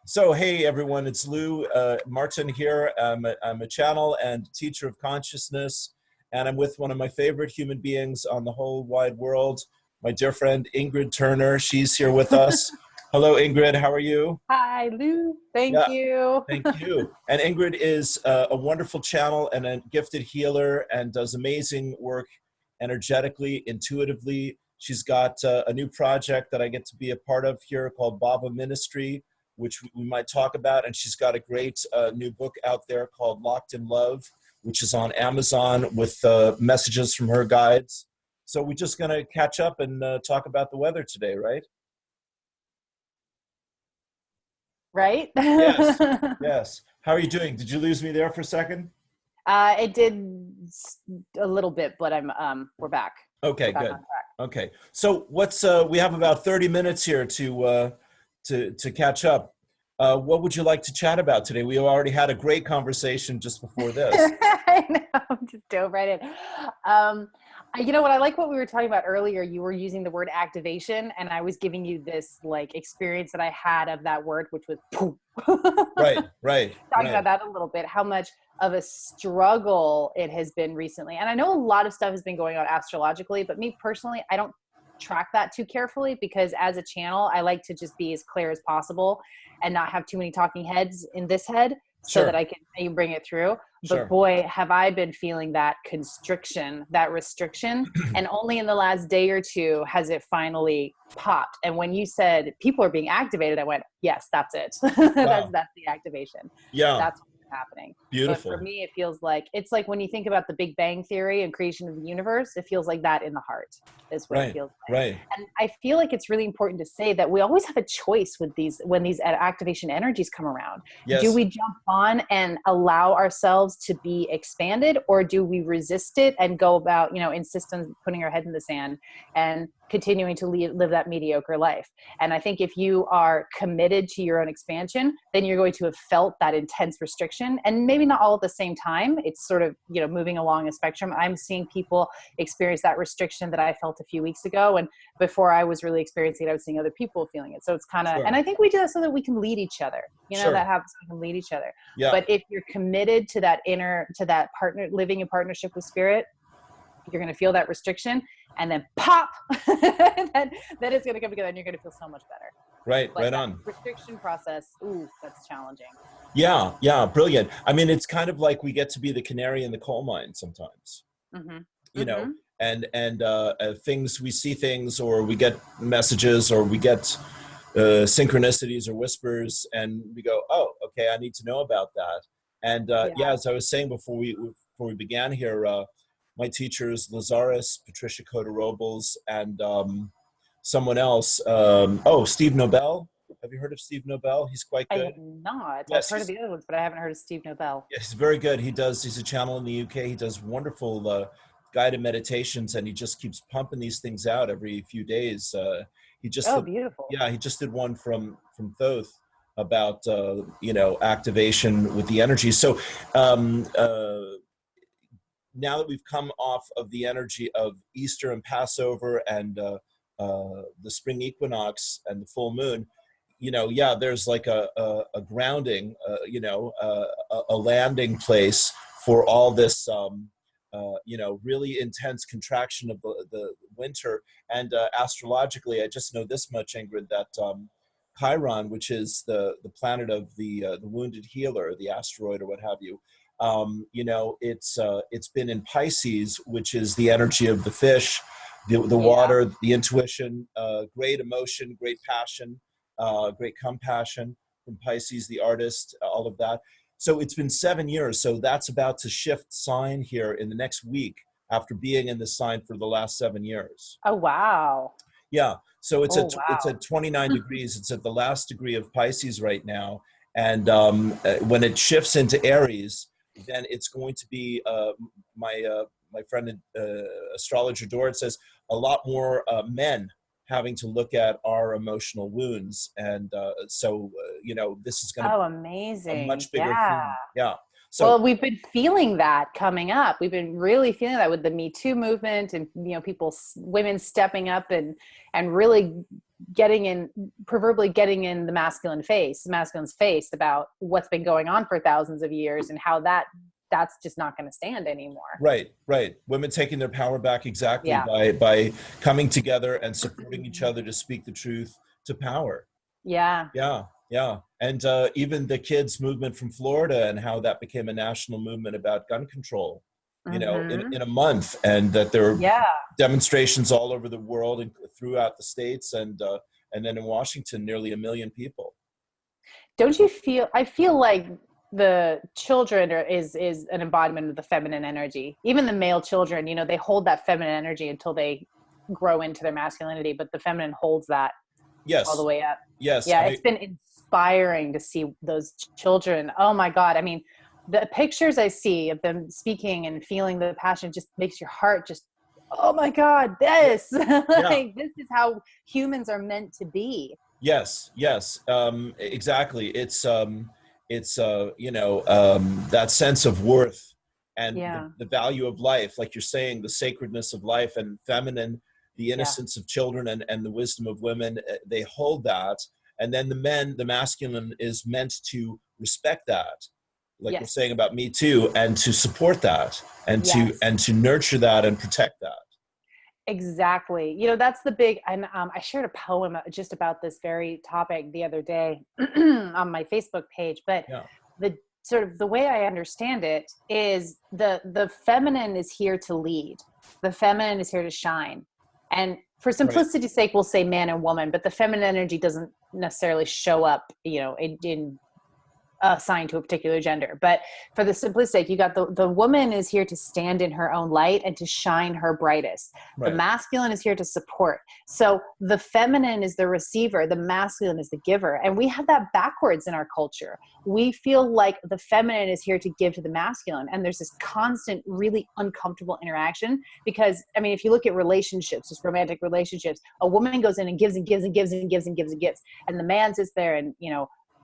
So, hey everyone, it's Lou Martin here. I'm a channel and teacher of consciousness, and I'm with one of my favorite human beings on the whole wide world, my dear friend Ingrid Turner. She's here with us. Hello, Ingrid. How are you? Hi, Lou. Thank Yeah, you. thank you. And Ingrid is a wonderful channel and a gifted healer and does amazing work energetically, intuitively. She's got a new project that I get to be a part of here called Baba Ministry, which we might talk about. And she's got a great new book out there called Locked in Love, which is on Amazon with messages from her guides. So we're just going to catch up and talk about the weather today, right? Right? Yes, yes. How are you doing? Did you lose me there for a second? It did a little bit, but we're back. Okay, We're back good. on track. Okay, so what's we have about 30 minutes here to catch up. What would you like to chat about today? We already had a great conversation just before this. I know, just dove right in. You know what? I like what we were talking about earlier. You were using the word activation, and I was giving you this like experience that I had of that word, which was poof. Right, right, Talking right. about that a little bit, how much of a struggle it has been recently. And I know a lot of stuff has been going on astrologically, but me personally, I don't track that too carefully because as a channel, I like to just be as clear as possible and not have too many talking heads in this head so that Sure, I can bring it through. But sure. boy, have I been feeling that constriction, that restriction. And only in the last day or two has it finally popped. And when you said people are being activated, I went, yes, that's it. that's Wow. the activation. Yeah, That's what's happening. But for beautiful. me, it feels like it's like when you think about the Big Bang Theory and creation of the universe, it feels like that in the heart is what it Right, feels like. right. And I feel like it's really important to say that we always have a choice with these when these activation energies come around. Do Yes, we jump on and allow ourselves to be expanded, or do we resist it and go about, insist on putting our head in the sand and continuing to live that mediocre life? And I think if you are committed to your own expansion, then you're going to have felt that intense restriction, and maybe not all at the same time. It's sort of, moving along a spectrum. I'm seeing people experience that restriction that I felt a few weeks ago. And before I was really experiencing it, I was seeing other people feeling it. So it's kind of, and sure, I think we do that so that we can lead each other, sure. that happens. We can lead each other. Yeah, But if you're committed to that partner, living in partnership with spirit, you're going to feel that restriction and then pop, then it's going to come together and you're going to feel so much better. right, But right that on. restriction process, ooh, that's challenging. Yeah, yeah, brilliant. I mean, it's kind of like we get to be the canary in the coal mine sometimes, Mm-hmm. you know, Mm-hmm. and things, we see things or we get messages or we get synchronicities or whispers and we go, oh, okay, I need to know about that. And yeah, Yeah. as I was saying before we began here, my teachers, Lazarus, Patricia Cota Robles, and someone else. Oh, Steve Nobel. Have you heard of Steve Nobel? He's quite I good. have not. I've Yes, heard of the other ones, but I haven't heard of Steve Nobel. he's very good. He's a channel in the UK. He does wonderful guided meditations, and he just keeps pumping these things out every few days. He just Oh, did, beautiful. yeah, he just did one from Thoth about activation with the energy. So now that we've come off of the energy of Easter and Passover and the spring equinox and the full moon, yeah, there's like a grounding, a landing place for all this, really intense contraction of the winter. And astrologically, I just know this much, Ingrid, that Chiron, which is the planet of the wounded healer, the asteroid or what have you, it's been in Pisces, which is the energy of the fish, the Yeah. water, the intuition, great emotion, great passion, great compassion from Pisces, the artist, all of that. So it's been 7 years. So that's about to shift sign here in the next week after being in the sign for the last 7 years. Oh, wow. Yeah. So it's Oh, it's wow. at 29 degrees. It's at the last degree of Pisces right now. And when it shifts into Aries, then it's going to be my friend astrologer Dorit says a lot more men having to look at our emotional wounds, and this is going to Oh, be a amazing. much bigger Yeah. theme. Yeah. So Well, we've been feeling that coming up. We've been really feeling that with the Me Too movement and, people, women stepping up and really proverbially getting in the masculine's face about what's been going on for thousands of years and how that's just not going to stand anymore. Right, right. Women taking their power back exactly Yeah. by coming together and supporting each other to speak the truth to power. Yeah. Yeah, yeah. And even the kids movement from Florida and how that became a national movement about gun control, in a month, and that there are Yeah. demonstrations all over the world and throughout the states, and then in Washington, nearly 1 million people. Don't you feel, I feel like the children is an embodiment of the feminine energy. Even the male children, they hold that feminine energy until they grow into their masculinity, but the feminine holds that all the Yes, way up. yes. Yeah, it's been inspiring to see those children. Oh my God. I mean, the pictures I see of them speaking and feeling the passion just makes your heart just, oh my God, this, Yeah. like, this is how humans are meant to be. Yes, yes, exactly. That sense of worth and Yeah. the value of life, like you're saying, the sacredness of life and feminine, the Yeah. innocence of children and the wisdom of women, they hold that. And then the masculine is meant to respect that, like we're Yes. saying about Me Too, and to support that Yes. and to nurture that and protect that. Exactly. That's the big, and I shared a poem just about this very topic the other day on my Facebook page, but Yeah, the sort of the way I understand it is the feminine is here to lead. The feminine is here to shine. And for right. simplicity's sake, we'll say man and woman, but the feminine energy doesn't necessarily show up, in assigned to a particular gender. But for the simplest sake, you got the woman is here to stand in her own light and to shine her brightest. The Right. masculine is here to support. So the feminine is the receiver, the masculine is the giver. And we have that backwards in our culture. We feel like the feminine is here to give to the masculine. And there's this constant, really uncomfortable interaction because, I mean, if you look at relationships, just romantic relationships, a woman goes in and gives and gives and gives and gives and gives and gives. And the man sits there and,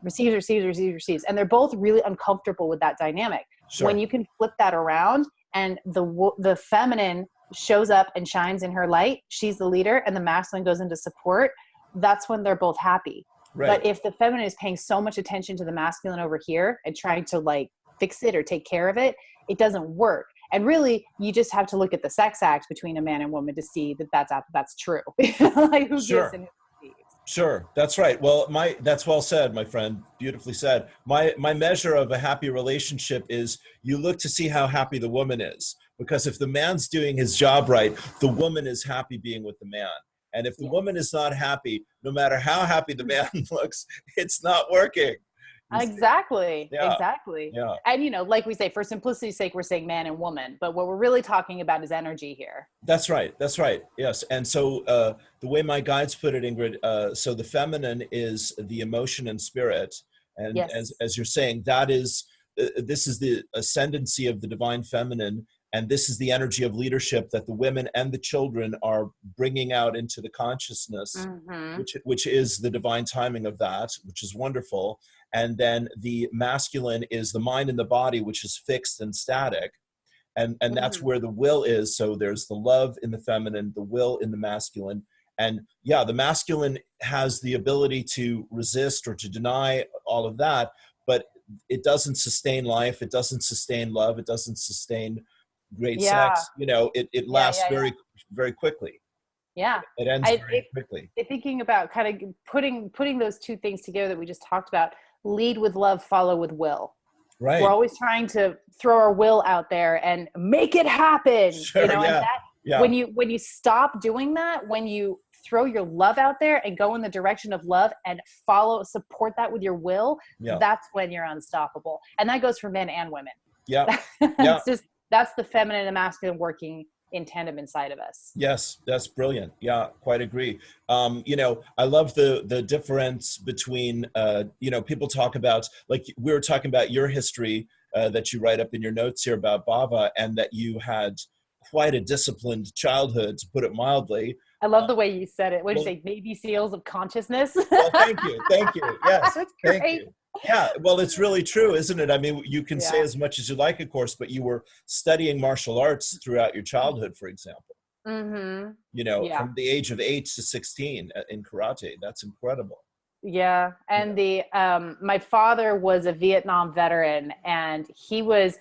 receives, and they're both really uncomfortable with that dynamic. When Sure. you can flip that around and the feminine shows up and shines in her light, she's the leader, and the masculine goes into support, that's when they're both happy. Right. But if the feminine is paying so much attention to the masculine over here and trying to like fix it or take care of it, it doesn't work. And really, you just have to look at the sex act between a man and woman to see that that's true. Like who Sure. gives and who receives. Sure, that's right. Well, that's well said, my friend. Beautifully said. My measure of a happy relationship is you look to see how happy the woman is, because if the man's doing his job right, the woman is happy being with the man. And if the Yes. woman is not happy, no matter how happy the man looks, it's not working. Exactly. Yeah, Exactly. yeah. And like we say, for simplicity's sake, we're saying man and woman, but what we're really talking about is energy here. That's right. That's right. Yes. And so the way my guides put it, Ingrid, so the feminine is the emotion and spirit. And Yes. as you're saying, this is the ascendancy of the divine feminine. And this is the energy of leadership that the women and the children are bringing out into the consciousness, Mm-hmm. which is the divine timing of that, which is wonderful. And then the masculine is the mind and the body, which is fixed and static. And that's Mm-hmm. where the will is. So there's the love in the feminine, the will in the masculine. And yeah, the masculine has the ability to resist or to deny all of that, but it doesn't sustain life. It doesn't sustain love. It doesn't sustain great Yeah. sex. It Yeah. lasts Yeah. Yeah. very, very quickly. Yeah. It ends I, very it, quickly. thinking about kind of putting those two things together that we just talked about, lead with love, follow with will. We're Right. always trying to throw our will out there and make it happen, Sure. and Yeah. that Yeah. when you stop doing that, when you throw your love out there and go in the direction of love and support that with your will, Yeah. that's when you're unstoppable. And that goes for men and women. Yeah. Yeah. That's the feminine and the masculine working in tandem inside of us. Yes, that's brilliant. Yeah, quite agree. I love the difference between, people talk about, like we were talking about your history that you write up in your notes here about Bava, and that you had quite a disciplined childhood, to put it mildly. I love the way you said it. What did you Well, say? Navy SEALs of consciousness. well, thank you. Thank you. Yes, That's thank great. you. Yeah, well, it's really true, isn't it? I mean, you can say Yeah. as much as you like, of course, but you were studying martial arts throughout your childhood, for example. Mm-hmm. you know, Yeah. from the age of 8 to 16 in karate. That's incredible. Yeah. Yeah. And my father was a Vietnam veteran, and he was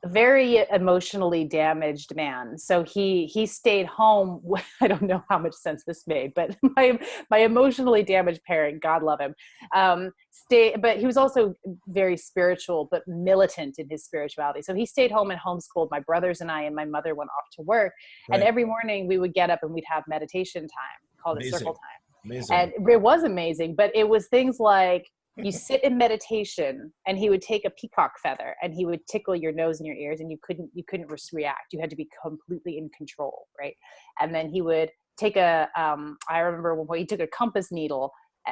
a very emotionally damaged man. So he stayed home. I don't know how much sense this made, but my emotionally damaged parent, God love him, but he was also very spiritual, but militant in his spirituality. So he stayed home and homeschooled my brothers and I, and my mother went off to work. And Right. every morning we would get up and we'd have meditation time, called it circle Amazing. time. Amazing. And it was amazing, but it was things like you sit in meditation, and he would take a peacock feather and he would tickle your nose and your ears, and you couldn't react. You had to be completely in control, right? And then he would take I remember one point he took a compass needle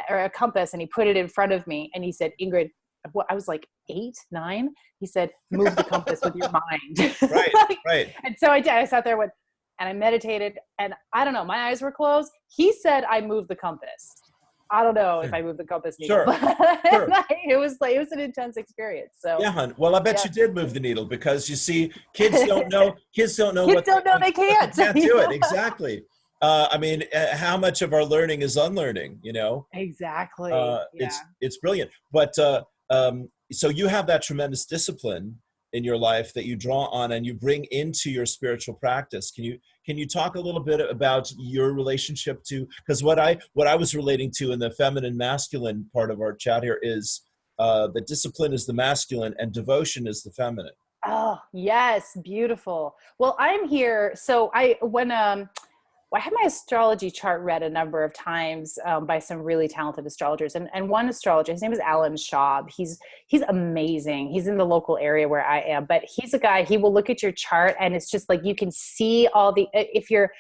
or a compass, and he put it in front of me, and he said, Ingrid, I was like 8, 9. He said, move the compass with your mind. Right. Like, Right. and so I did. I sat there and I meditated, and I don't know, my eyes were closed. He said I moved the compass. I don't know if I moved the compass needle, Sure. but Sure. it was an intense experience. So Yeah, hun. Well, I bet yeah. you did move the needle, because you see, kids don't know. Kids don't know Kids don't know they what they can't. can't do it. Exactly. I mean, how much of our learning is unlearning? You know, Exactly. Yeah. it's brilliant. But so you have that tremendous discipline in your life that you draw on and you bring into your spiritual practice. Can you talk a little bit about your relationship to, because what I was relating to in the feminine masculine part of our chat here is that discipline is the masculine and devotion is the feminine. Oh, yes, beautiful. Well, I'm here. So I had my astrology chart read a number of times by some really talented astrologers, and one astrologer, his name is Alan Schaub. He's amazing. He's in the local area where I am, but he's a guy. He will look at your chart, and it's just like you can see all the. If you're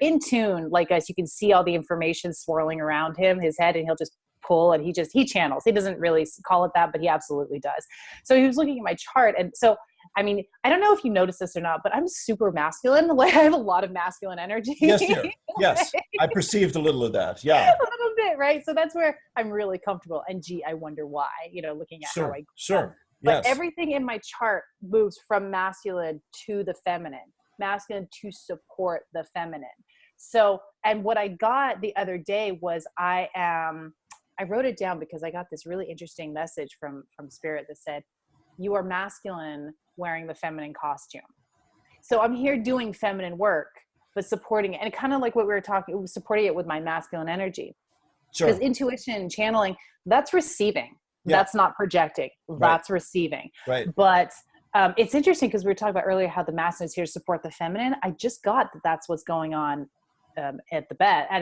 in tune like us, you can see all the information swirling around his head, and he'll just pull, and he channels. He doesn't really call it that, but he absolutely does. So he was looking at my chart, and so. I mean, I don't know if you noticed this or not, but I'm super masculine. Like I have a lot of masculine energy. Yes, dear. Yes, I perceived a little of that. A Yeah. little bit, right? So that's where I'm really comfortable. And gee, I wonder why, looking at how Sure. I grew up. Sure. But Yes. everything in my chart moves from masculine to the feminine, masculine to support the feminine. So, and what I got the other day was I wrote it down because I got this really interesting message from Spirit that said, you are masculine wearing the feminine costume. So I'm here doing feminine work, but supporting it. And kind of like what we were talking, supporting it with my masculine energy. Because Sure. intuition, channeling, that's receiving. Yeah. That's not projecting. Right. That's receiving. Right. But it's interesting because we were talking about earlier how the masculine is here to support the feminine. I just got that that's what's going on at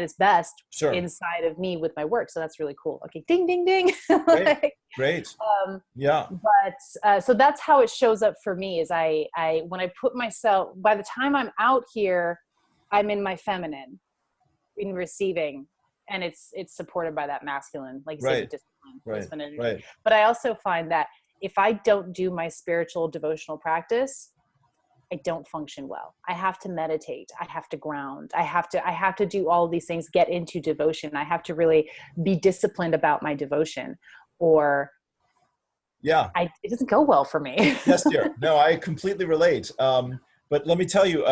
its best Sure. inside of me with my work. So that's really cool. Okay. Ding, ding, ding. Great. Like, Great. Yeah. but so that's how it shows up for me is I when I put myself, by the time I'm out here, I'm in my feminine in receiving, and it's supported by that masculine, like you Right. said, discipline energy. Right. But I also find that if I don't do my spiritual devotional practice, I don't function well. I have to meditate. I have to ground. I have to do all of these things, get into devotion. I have to really be disciplined about my devotion, or Yeah. it doesn't go well for me. Yes, dear. No, I completely relate. But let me tell you,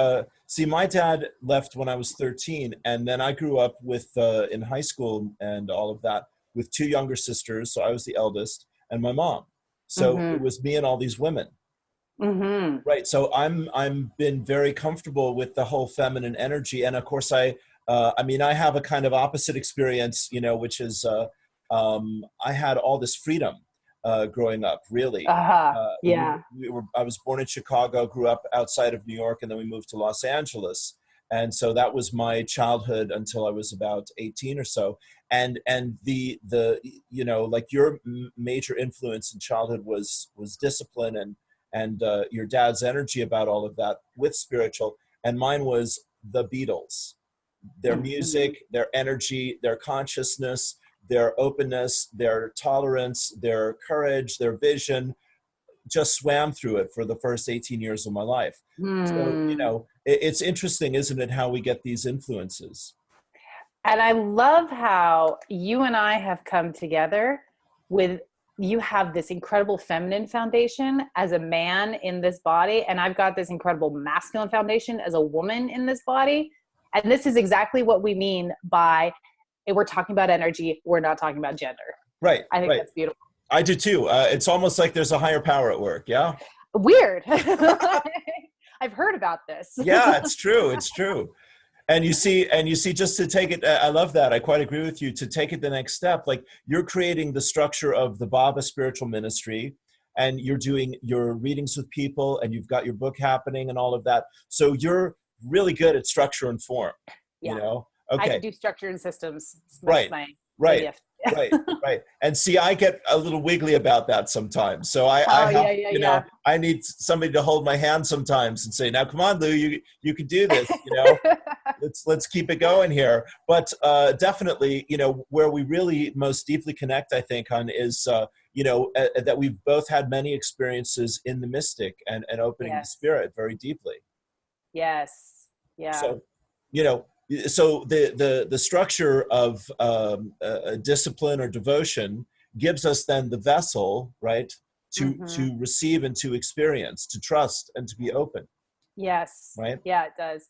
see, my dad left when I was 13, and then I grew up with, in high school and all of that, with 2 younger sisters. So I was the eldest, and my mom. So Mm-hmm. it was me and all these women. Mm-hmm. Right. So I'm been very comfortable with the whole feminine energy, and of course I mean I have a kind of opposite experience, which is I had all this freedom growing up. Really, Uh-huh. uh, Yeah. I was born in Chicago, grew up outside of New York, and then we moved to Los Angeles, and so that was my childhood until I was about 18 or so. And the like your major influence in childhood was discipline and your dad's energy about all of that with spiritual, and mine was the Beatles, their Mm-hmm. music, their energy, their consciousness, their openness, their tolerance, their courage, their vision, just swam through it for the first 18 years of my life. So, Mm. it's interesting, isn't it, how we get these influences? And I love how you and I have come together with, you have this incredible feminine foundation as a man in this body, and I've got this incredible masculine foundation as a woman in this body. And this is exactly what we mean by we're talking about energy, we're not talking about gender. Right, I think right. that's beautiful. I do too. It's almost like there's a higher power at work. Yeah. Weird. I've heard about this. Yeah, it's true. It's true. And you see, just to take it, I love that. I quite agree with you. To take it the next step, like you're creating the structure of the Baba spiritual ministry, and you're doing your readings with people, and you've got your book happening and all of that. So you're really good at structure and form, you Yeah. know? I Okay. can do structure and systems. That's Right. my Right. gift. Right. Right. And see, I get a little wiggly about that sometimes. So I Oh, have, yeah, you yeah, know, I need somebody to hold my hand sometimes and say, now, come on, Lou, you can do this, you know? yeah. Let's keep it going here. But definitely, you know, where we really most deeply connect, I think, on is, you know, that we've both had many experiences in the mystic and opening the Yes. spirit very deeply. Yes. Yeah. So, you know, so the structure of a discipline or devotion gives us then the vessel, right, Hmm. to receive and to experience, to trust and to be open, Yes. right? Yeah, it does.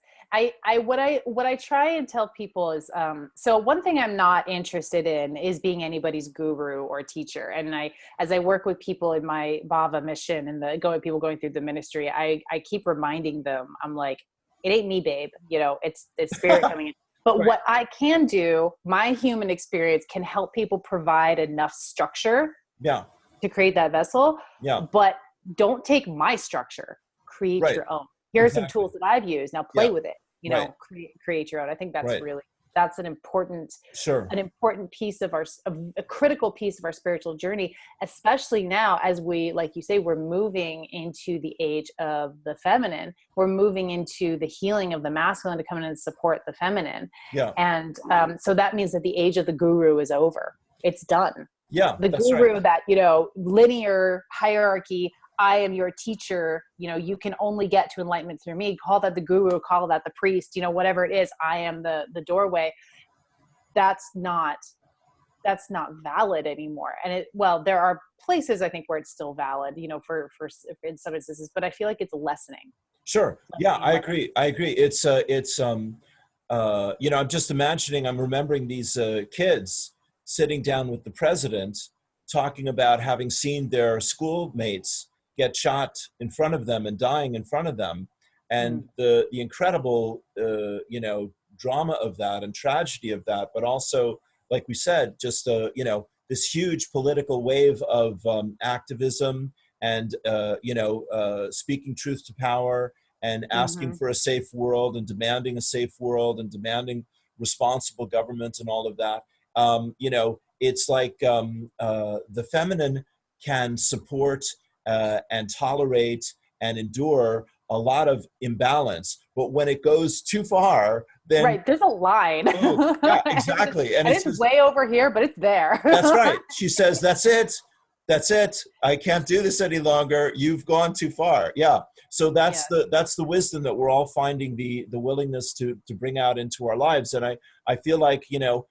What I try and tell people is, so one thing I'm not interested in is being anybody's guru or teacher. And as I work with people in my Bava mission and people going through the ministry, I keep reminding them, I'm like, it ain't me, babe. You know, it's spirit coming in. But Right. what I can do, my human experience can help people provide enough structure Yeah. to create that vessel, Yeah. but don't take my structure, create Right. your own. Here are some Exactly. tools that I've used. Now play Yeah. with it, Right. create your own. I think Right. that's an important Sure. piece of a critical piece of our spiritual journey, especially now as we, like you say, we're moving into the age of the feminine. We're moving into the healing of the masculine to come in and support the feminine. Yeah. And so that means that the age of the guru is over. It's done. Yeah. The That's right. guru, that, you know, linear hierarchy, I am your teacher, you know, you can only get to enlightenment through me. Call that the guru, call that the priest, you know, whatever it is, I am the doorway. That's not valid anymore. And there are places I think where it's still valid, you know, for in some instances, but I feel like it's lessening. Sure. Yeah, I Lessening. agree. I agree. You know, I'm just imagining, I'm remembering these kids sitting down with the president talking about having seen their schoolmates get shot in front of them and dying in front of them. And Mm. the incredible, you know, drama of that and tragedy of that, but also, like we said, just, you know, this huge political wave of activism and, you know, speaking truth to power and asking Mm-hmm. for a safe world and demanding a safe world and demanding responsible government and all of that. You know, it's like the feminine can support and tolerate and endure a lot of imbalance, but when it goes too far, then Right. There's a line. oh yeah, exactly. And And it's it's just, way over here, but it's there. that's right. She says, that's it. That's it. I can't do this any longer. You've gone too far. Yeah. So Yeah. that's the wisdom that we're all finding the willingness to bring out into our lives. And I feel like, you know,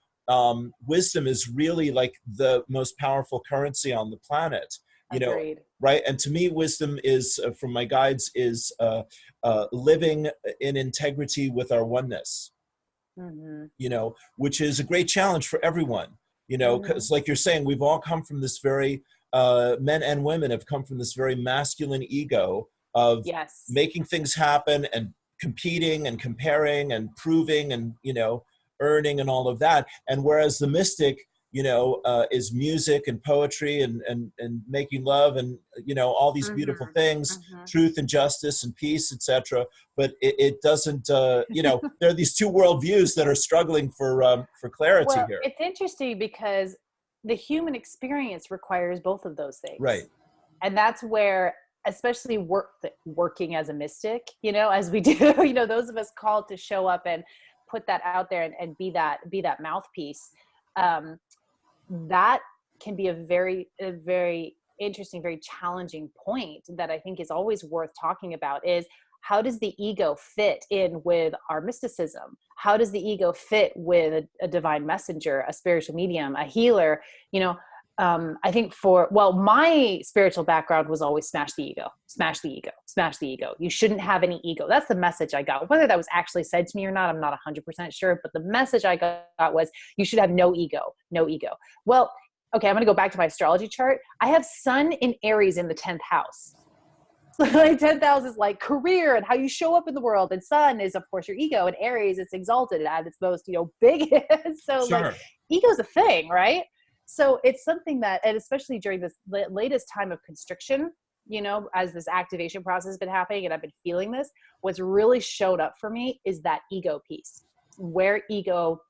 wisdom is really like the most powerful currency on the planet, you know, Agreed. right? And to me, wisdom is, from my guides, is living in integrity with our oneness, Mm-hmm. you know, which is a great challenge for everyone, you know, Mm-hmm. because like you're saying, we've all come from this very, men and women have come from this very masculine ego of Yes. making things happen and competing and comparing and proving and, you know, earning and all of that. And whereas the mystic, you know, is music and poetry and making love and, you know, all these Mm-hmm. beautiful things, Mm-hmm. truth and justice and peace, etc. But it doesn't, you know, there are these two worldviews that are struggling for clarity Well, here. it's interesting because the human experience requires both of those things. Right. And that's where, especially working as a mystic, you know, as we do, you know, those of us called to show up and put that out there and be that mouthpiece. That can be a very interesting, very challenging point that I think is always worth talking about is, how does the ego fit in with our mysticism? How does the ego fit with a divine messenger, a spiritual medium, a healer? You know, I think my spiritual background was always smash the ego, smash the ego, smash the ego. You shouldn't have any ego. That's the message I got. Whether that was actually said to me or not, I'm not 100% sure. But the message I got was you should have no ego, no ego. Well, okay, I'm going to go back to my astrology chart. I have Sun in Aries in the 10th house. So like 10th house is like career and how you show up in the world. And Sun is, of course, your ego. And Aries, it's exalted at its most, biggest. So Sure. like ego's a thing, right? So it's something that, and especially during this latest time of constriction, as this activation process has been happening and I've been feeling this, what's really showed up for me is that ego piece, where ego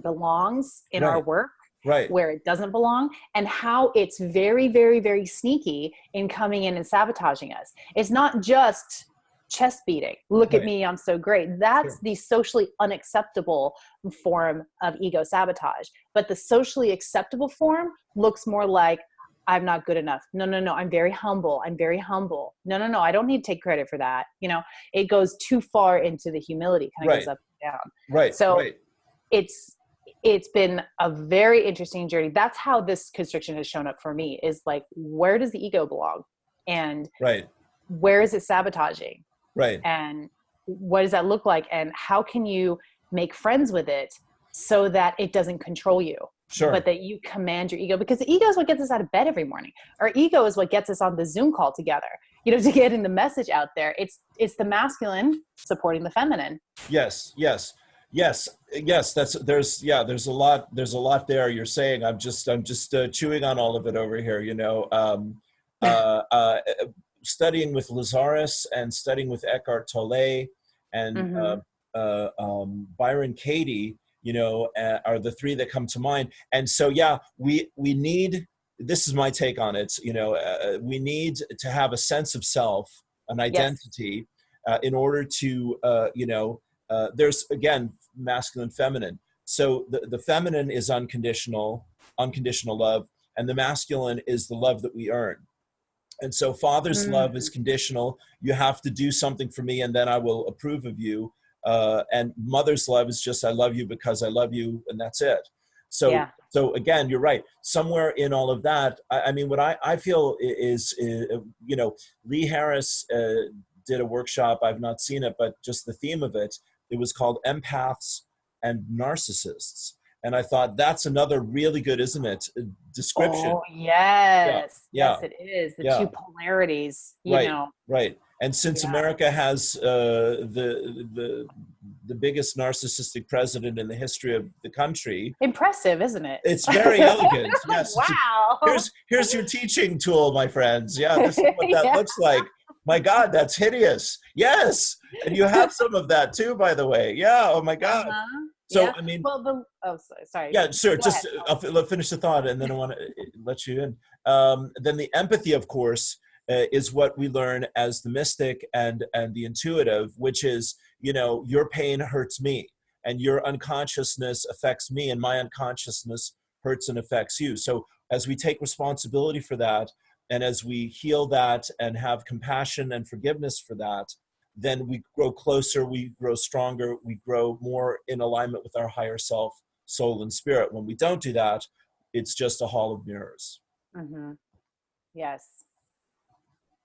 belongs in our work, Right. where it doesn't belong, and how it's very, very, very sneaky in coming in and sabotaging us. It's not just chest beating. Look at me, I'm so great. That's the socially unacceptable form of ego sabotage. But the socially acceptable form looks more like, I'm not good enough. No, I'm very humble. I'm very humble. No, I don't need to take credit for that. It goes too far into the humility, kind of goes up and down. Right. So it's been a very interesting journey. That's how this constriction has shown up for me, is like, where does the ego belong? And where is it sabotaging? Right. And what does that look like? And how can you make friends with it so that it doesn't control you? Sure. But that you command your ego, because the ego is what gets us out of bed every morning. Our ego is what gets us on the Zoom call together, to getting the message out there. It's the masculine supporting the feminine. Yes. There's a lot there you're saying. I'm just chewing on all of it over here, studying with Lazarus and studying with Eckhart Tolle and Byron Katie, are the three that come to mind. And so, we need, this is my take on it, we need to have a sense of self, an identity, in order to, there's, again, masculine, feminine. So the feminine is unconditional love, and the masculine is the love that we earn. And so father's love is conditional. You have to do something for me and then I will approve of you. And mother's love is just, I love you because I love you, and that's it. So again, you're right. Somewhere in all of that, I mean, what I feel is, Lee Harris did a workshop. I've not seen it, but just the theme of it, it was called Empaths and Narcissists. And I thought that's another really good, isn't it, description. Oh, yes. Yes, it is. The two polarities, Right. And since America has the biggest narcissistic president in the history of the country. Impressive, isn't it? It's very elegant. Yes. Wow. Here's your teaching tool, my friends. Yeah, this is what that looks like. My God, that's hideous. Yes. And you have some of that too, by the way. Yeah. Oh my God. So, I mean, sorry. Yeah, sure. I'll finish the thought and then I want to let you in. Then the empathy, of course, is what we learn as the mystic and the intuitive, which is, your pain hurts me and your unconsciousness affects me and my unconsciousness hurts and affects you. So as we take responsibility for that and as we heal that and have compassion and forgiveness for that, then we grow closer, we grow stronger, we grow more in alignment with our higher self, soul, and spirit. When we don't do that, it's just a hall of mirrors. Mm-hmm. Yes.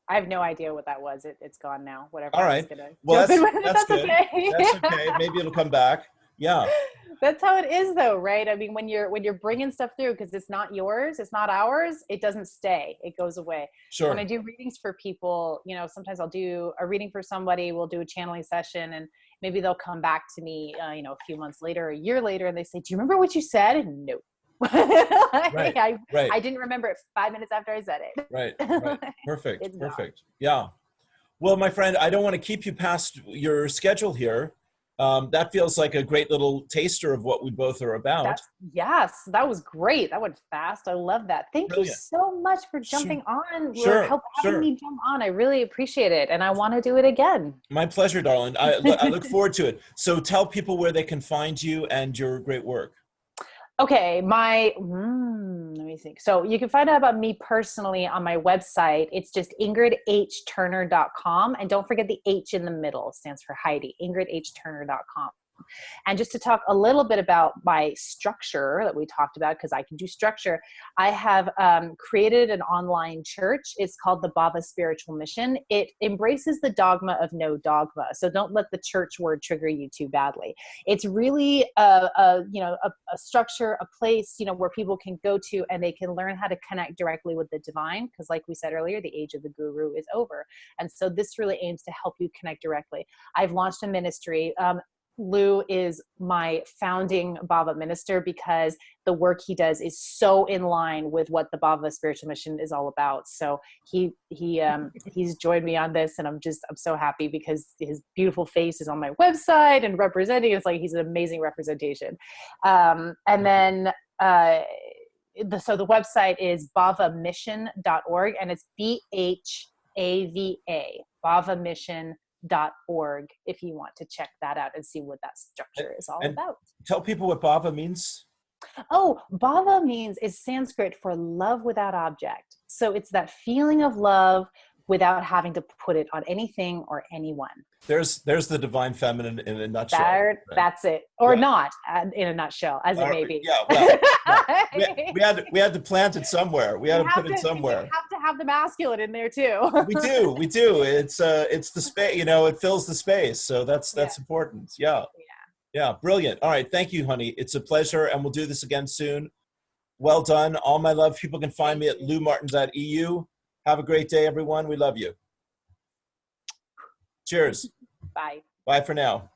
I have no idea what that was. It's gone now. Whatever. All right. Well, that's good. Okay. That's okay. Maybe it'll come back. Yeah. That's how it is though, right? I mean, when you're bringing stuff through, because it's not yours, it's not ours, it doesn't stay. It goes away. Sure. When I do readings for people, sometimes I'll do a reading for somebody, we'll do a channeling session, and maybe they'll come back to me, a few months later, a year later, and they say, do you remember what you said? And no. Right. I didn't remember it 5 minutes after I said it. Right. Perfect. Perfect. Yeah. Well, my friend, I don't want to keep you past your schedule here. That feels like a great little taster of what we both are about. Yes, that was great. That went fast. I love that. Thank you so much for jumping on. Having me jump on. I really appreciate it. And I want to do it again. My pleasure, darling. I look forward to it. So tell people where they can find you and your great work. Okay, let me think. So you can find out about me personally on my website. It's just ingridhturner.com. And don't forget the H in the middle. It stands for Heidi, ingridhturner.com. And just to talk a little bit about my structure that we talked about, because I can do structure, I have created an online church. It's called the Bava Spiritual Mission. It embraces the dogma of no dogma. So don't let the church word trigger you too badly. It's really a structure, a place, where people can go to and they can learn how to connect directly with the divine. Because like we said earlier, the age of the guru is over. And so this really aims to help you connect directly. I've launched a ministry. Lou is my founding Bava minister because the work he does is so in line with what the Bava Spiritual Mission is all about. So he's joined me on this, and I'm so happy because his beautiful face is on my website and representing. It's like he's an amazing representation. And then so the website is bavamission.org, and it's BHAVA, bavamission.org, if you want to check that out and see what that structure is all about. Tell people what bhava means. Oh, bhava is Sanskrit for love without object. So it's that feeling of love without having to put it on anything or anyone. There's the divine feminine in a nutshell. Right? That's it, or not in a nutshell, as it may be. Yeah, well, we had to plant it somewhere. We had to put it somewhere. We have to have the masculine in there too. We do. It's the space. It fills the space. So that's important. Yeah. Yeah. Brilliant. All right. Thank you, honey. It's a pleasure, and we'll do this again soon. Well done. All my love. People can find me at loumartin.eu. Have a great day, everyone. We love you. Cheers. Bye. Bye for now.